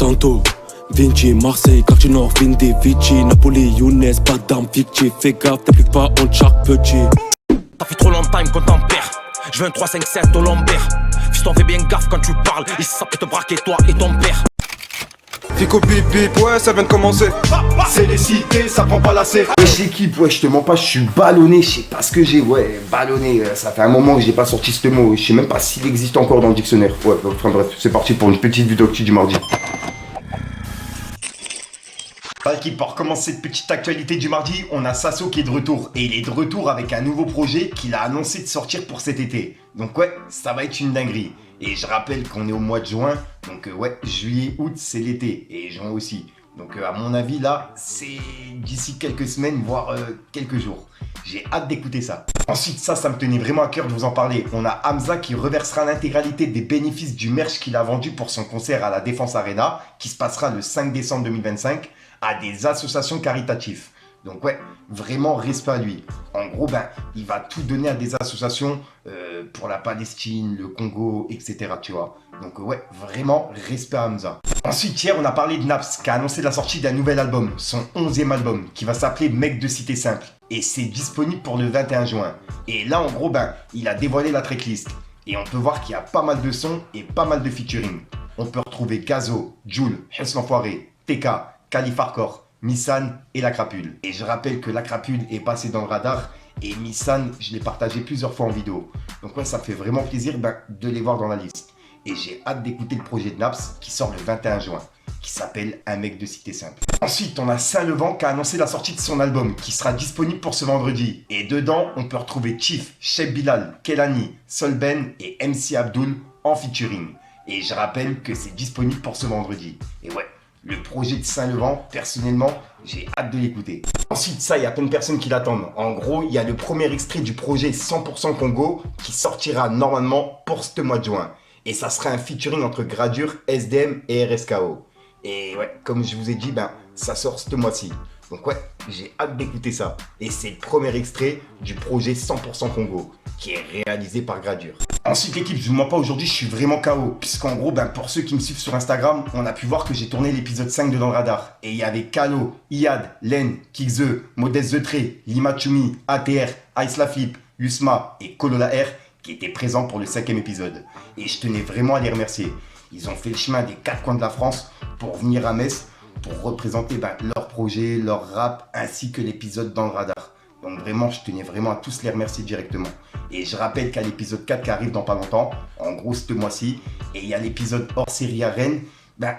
Santo, Vinci, Marseille, quartier nord, Vindi, Vici, Napoli, Younes, Padam, Vichy. Fais gaffe, t'appliques pas en chaque petit. T'as fait trop longtemps, il me contempère. Je veux un 3-5-7 au lombaire. Fiston, fais bien gaffe quand tu parles. Ils savent te braquer toi et ton père. Fico bip bip, ouais ça vient de commencer. C'est les cités, ça prend pas la C. Wesh l'équipe, ouais je te mens pas, je suis ballonné, je sais pas ce que j'ai, ouais, ballonné, ça fait un moment que j'ai pas sorti ce mot, je sais même pas s'il existe encore dans le dictionnaire. Ouais, enfin bref, c'est parti pour une petite vidéo du mardi. L'équipe, pour commencer cette petite actualité du mardi, on a Sasso qui est de retour. Et il est de retour avec un nouveau projet qu'il a annoncé de sortir pour cet été. Donc ouais, ça va être une dinguerie. Et je rappelle qu'on est au mois de juin, donc ouais, juillet, août, c'est l'été, et juin aussi. Donc à mon avis là, c'est d'ici quelques semaines, voire quelques jours. J'ai hâte d'écouter ça. Ensuite, ça me tenait vraiment à cœur de vous en parler. On a Hamza qui reversera l'intégralité des bénéfices du merch qu'il a vendu pour son concert à la Défense Arena, qui se passera le 5 décembre 2025, à des associations caritatives. Donc ouais, vraiment respect à lui. En gros, il va tout donner à des associations pour la Palestine, le Congo, etc. Tu vois. Donc ouais, vraiment respect à Hamza. Ensuite, hier, on a parlé de Naps, qui a annoncé la sortie d'un nouvel album, son 11e album, qui va s'appeler Mec de Cité Simple. Et c'est disponible pour le 21 juin. Et là, en gros, il a dévoilé la tracklist. Et on peut voir qu'il y a pas mal de sons et pas mal de featuring. On peut retrouver Gazo, Jul, Hess l'Enfoiré, TK, Calif Hardcore, Missan et La Crapule. Et je rappelle que La Crapule est passé dans le radar et Missan, je l'ai partagé plusieurs fois en vidéo. Donc ouais, ça fait vraiment plaisir de les voir dans la liste. Et j'ai hâte d'écouter le projet de Naps qui sort le 21 juin, qui s'appelle Un mec de Cité Simple. Ensuite, on a Saint-Levant qui a annoncé la sortie de son album qui sera disponible pour ce vendredi. Et dedans, on peut retrouver Chief, Cheb Bilal, Kelani, Solben et MC Abdul en featuring. Et je rappelle que c'est disponible pour ce vendredi. Et ouais, le projet de Saint-Levant, personnellement, j'ai hâte de l'écouter. Ensuite, ça, il y a plein de personnes qui l'attendent. En gros, il y a le premier extrait du projet 100% Congo qui sortira normalement pour ce mois de juin. Et ça sera un featuring entre Gradure, SDM et RSKO. Et ouais, comme je vous ai dit, ça sort ce mois-ci. Donc ouais, j'ai hâte d'écouter ça. Et c'est le premier extrait du projet 100% Congo, qui est réalisé par Gradure. Ensuite l'équipe, je ne vous mens pas, aujourd'hui je suis vraiment KO. Puisqu'en gros, pour ceux qui me suivent sur Instagram, on a pu voir que j'ai tourné l'épisode 5 de Dans le Radar. Et il y avait Kalo, Iad, Len, Kikze, Modeste The Tré, Lima Chumi, ATR, Ice Laflip, Usma et Kolola R qui étaient présents pour le 5e épisode. Et je tenais vraiment à les remercier. Ils ont fait le chemin des 4 coins de la France pour venir à Metz, pour représenter leur projet, leur rap, ainsi que l'épisode Dans le Radar. Donc vraiment, je tenais vraiment à tous les remercier directement. Et je rappelle qu'il y a l'épisode 4 qui arrive dans pas longtemps, en gros ce mois-ci. Et il y a l'épisode hors série à Rennes,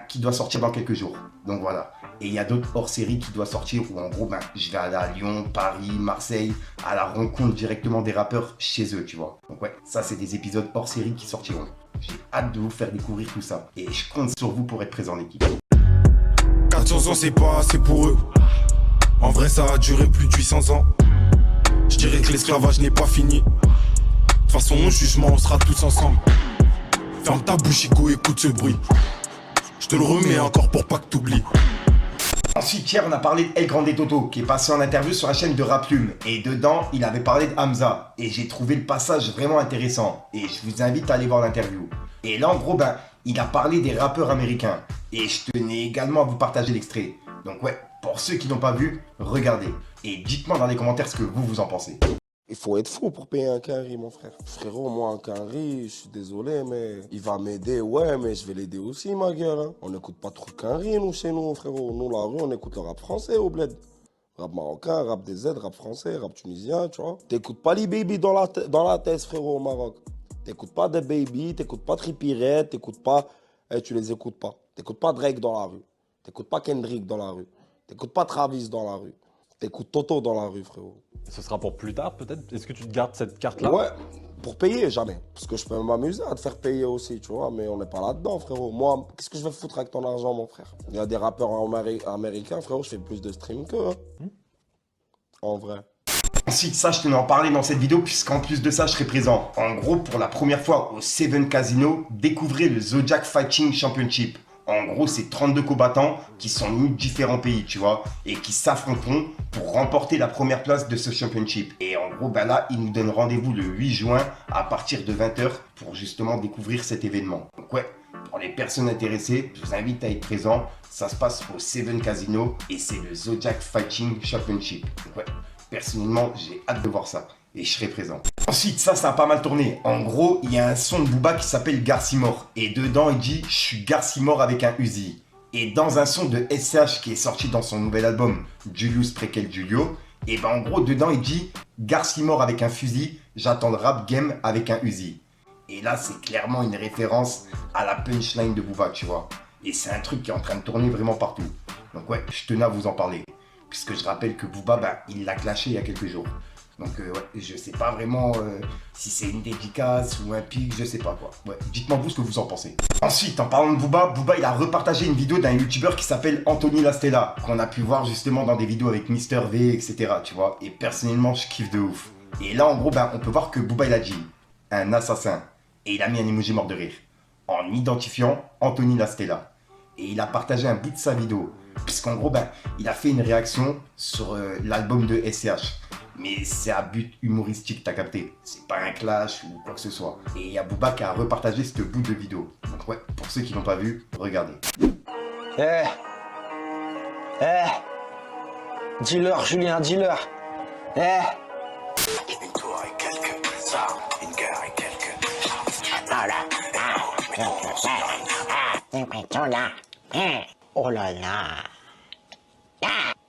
qui doit sortir dans quelques jours. Donc voilà. Et il y a d'autres hors série qui doivent sortir où en gros, je vais aller à Lyon, Paris, Marseille, à la rencontre directement des rappeurs chez eux, tu vois. Donc ouais, ça c'est des épisodes hors série qui sortiront. J'ai hâte de vous faire découvrir tout ça. Et je compte sur vous pour être présent en équipe. 400 ans c'est pas assez pour eux. En vrai ça a duré plus de 800 ans. Je dirais que l'esclavage n'est pas fini. De toute façon au jugement on sera tous ensemble. Ferme ta bouche Igo, écoute ce bruit. Je te le remets encore pour pas que t'oublies. Ensuite, hier, on a parlé de El Grande Toto, qui est passé en interview sur la chaîne de Raplume. Et dedans, il avait parlé de Hamza. Et j'ai trouvé le passage vraiment intéressant. Et je vous invite à aller voir l'interview. Et là, en gros, il a parlé des rappeurs américains. Et je tenais également à vous partager l'extrait. Donc ouais, pour ceux qui n'ont pas vu, regardez. Et dites-moi dans les commentaires ce que vous en pensez. Il faut être fou pour payer un Quinry, mon frère. Frérot, moi, un Quinry, je suis désolé, mais il va m'aider, ouais, mais je vais l'aider aussi, ma gueule. Hein. On n'écoute pas trop Quinry, nous, chez nous, frérot. Nous, la rue, on écoute le rap français au bled. Rap marocain, rap des Z, rap français, rap tunisien, tu vois. T'écoutes pas les baby dans la tête, frérot, au Maroc. T'écoutes pas des baby, t'écoutes pas Trippie Redd, t'écoutes pas... tu les écoutes pas. T'écoutes pas Drake dans la rue. T'écoutes pas Kendrick dans la rue. T'écoutes pas Travis dans la rue. T'écoutes Toto dans la rue, frérot. Ce sera pour plus tard, peut-être? Est-ce que tu te gardes cette carte-là? Ouais, pour payer, jamais. Parce que je peux m'amuser à te faire payer aussi, tu vois. Mais on n'est pas là-dedans, frérot. Moi, qu'est-ce que je vais foutre avec ton argent, mon frère? Il y a des rappeurs américains, frérot, je fais plus de stream qu'eux. Hein. En vrai. Ensuite, ça, je tenais à en parler dans cette vidéo, puisqu'en plus de ça, je serai présent. En gros, pour la première fois au Seven Casino, découvrez le Zodiac Fighting Championship. En gros, c'est 32 combattants qui sont venus de différents pays, tu vois, et qui s'affronteront pour remporter la première place de ce championship. Et en gros, là, ils nous donnent rendez-vous le 8 juin à partir de 20 h pour justement découvrir cet événement. Donc ouais, Pour les personnes intéressées, je vous invite à être présent. Ça se passe au Seven Casino et c'est le Zodiac Fighting Championship. Donc ouais, personnellement, j'ai hâte de voir ça et je serai présent. Ensuite, ça a pas mal tourné. En gros, il y a un son de Booba qui s'appelle Garcimore. Et dedans, il dit « Je suis Garcimore avec un Uzi ». Et dans un son de SCH qui est sorti dans son nouvel album Julius Prequel Julio, et ben en gros, dedans, il dit « Garcimore avec un fusil, j'attends le rap game avec un Uzi ». Et là, c'est clairement une référence à la punchline de Booba, tu vois. Et c'est un truc qui est en train de tourner vraiment partout. Donc ouais, je tenais à vous en parler. Puisque je rappelle que Booba, ben, il l'a clashé il y a quelques jours. Donc ouais, je sais pas vraiment si c'est une dédicace ou un pic, je sais pas quoi. Ouais, dites-moi vous ce que vous en pensez. Ensuite, en parlant de Booba, il a repartagé une vidéo d'un youtubeur qui s'appelle Anthony Lastella, qu'on a pu voir justement dans des vidéos avec Mister V, etc. Tu vois, et personnellement, je kiffe de ouf. Et là, en gros, ben, on peut voir que Booba, il a dit un assassin. Et il a mis un emoji mort de rire, en identifiant Anthony Lastella. Et il a partagé un bout de sa vidéo, puisqu'en gros, ben, il a fait une réaction sur l'album de SCH. Mais c'est à but humoristique, t'as capté. C'est pas un clash ou quoi que ce soit. Et il y a Booba qui a repartagé ce bout de vidéo. Donc ouais, pour ceux qui l'ont pas vu, regardez. Dis-leur, Julien, dis-leur. Une tour et quelques armes, une guerre et quelques... Oh là là.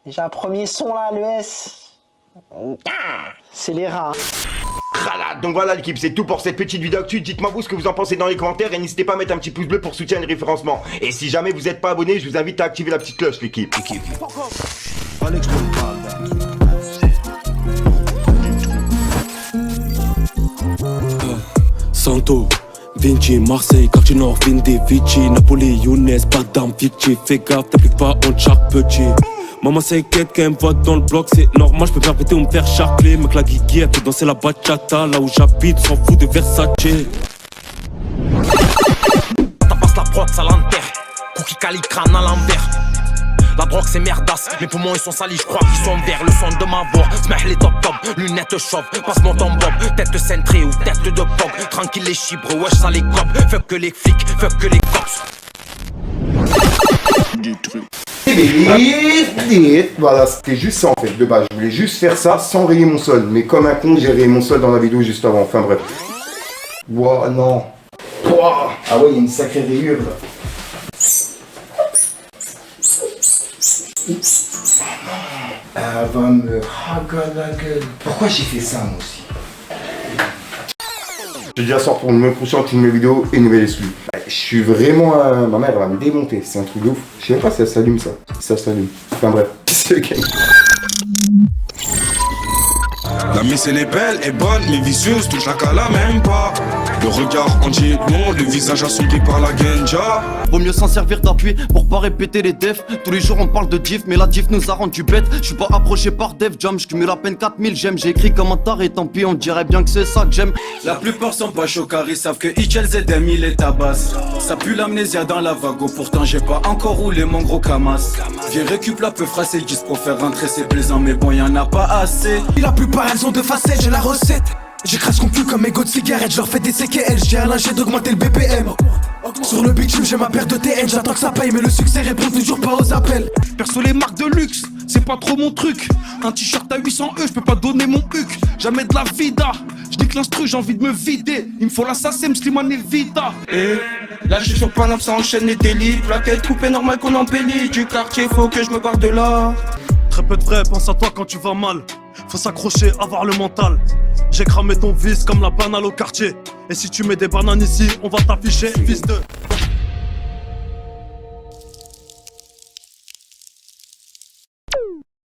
J'ai un premier son là, le S. C'est les rats. Donc voilà l'équipe, c'est tout pour cette petite vidéo actu. Dites-moi vous ce que vous en pensez dans les commentaires et n'hésitez pas à mettre un petit pouce bleu pour soutenir le référencement. Et si jamais vous n'êtes pas abonné, je vous invite à activer la petite cloche l'équipe. Santo, Vinci, Marseille, quartier nord, Vindi, Vici, Napoli, Younes, Padam, Vichy. Fais gaffe, t'appliques pas en chaque petit. Maman s'inquiète quand elle me voit dans le bloc, c'est normal, je peux faire péter ou me faire charcler. Mec la guigui, elle fait danser la bachata, là où j'habite, s'en fout de Versace. Tapasse la prod, ça l'enterre. Cookie calicrane à l'envers. La drogue c'est merdasse, mes poumons ils sont salis, je crois qu'ils sont verts. Le son de ma voix, smeh les top top, lunettes chauves, passe-moi ton bob, tête cintrée ou tête de pog. Tranquille les chibres, wesh ça les copes, fuck que les flics, fuck que les cops. Voilà, c'était juste ça en fait, de base. Je voulais juste faire ça sans rayer mon sol. Mais comme un con, j'ai rayé mon sol dans la vidéo juste avant. Enfin bref. Wow, non. Wow. Ah ouais, il y a une sacrée rayure là. Elle va me raga la gueule. Pourquoi j'ai fait ça moi aussi? Je dis à soir pour une prochaine une nouvelle vidéo et une nouvelle exclue. Je suis vraiment... Ma mère elle va me démonter, c'est un truc de ouf. Je sais même pas si ça s'allume ça. Ça s'allume. Enfin bref, c'est ok. La miss elle est belle et bonne, mais vicieuse, touche la cala même pas. Le regard en dit non, le visage assombri par la genja. Vaut mieux s'en servir d'appui pour pas répéter les defs. Tous les jours on parle de diff, mais la diff nous a rendu bête. Je suis pas approché par Def Jam, je cumule à peine 4000 j'aime. J'ai écrit comme un taré, tant pis, on dirait bien que c'est ça que j'aime. La plupart sont pas chauds car ils savent que Hitchel Zedem il est tabasse. Ça pue l'amnésia dans la vago, pourtant j'ai pas encore roulé mon gros camas. Viens récup la peu phrase et 10 pour faire rentrer, c'est plaisant mais bon y'en a pas assez. La plupart elles ont deux facettes, j'ai la recette. J'écrase conclu comme mes goûts de cigarette, je leur fais des CKL, j'ai un linge d'augmenter le BPM. Sur le bitume j'ai ma paire de TN, j'attends que ça paye mais le succès répond toujours pas aux appels. Perso les marques de luxe, c'est pas trop mon truc. Un t-shirt à 800 je peux pas donner mon huc. Jamais de la vida, je dis que l'instru j'ai envie de me vider. Il me faut l'assassin, Slimane et Vita. Et là je suis sur Paname, ça enchaîne les délits. Plaquette coupée, normal qu'on embellit. Du quartier, faut que je me barre de là. Très peu de vrai, pense à toi quand tu vas mal. Faut s'accrocher, avoir le mental. J'ai cramé ton vice comme la banane au quartier. Et si tu mets des bananes ici, on va t'afficher, fils de...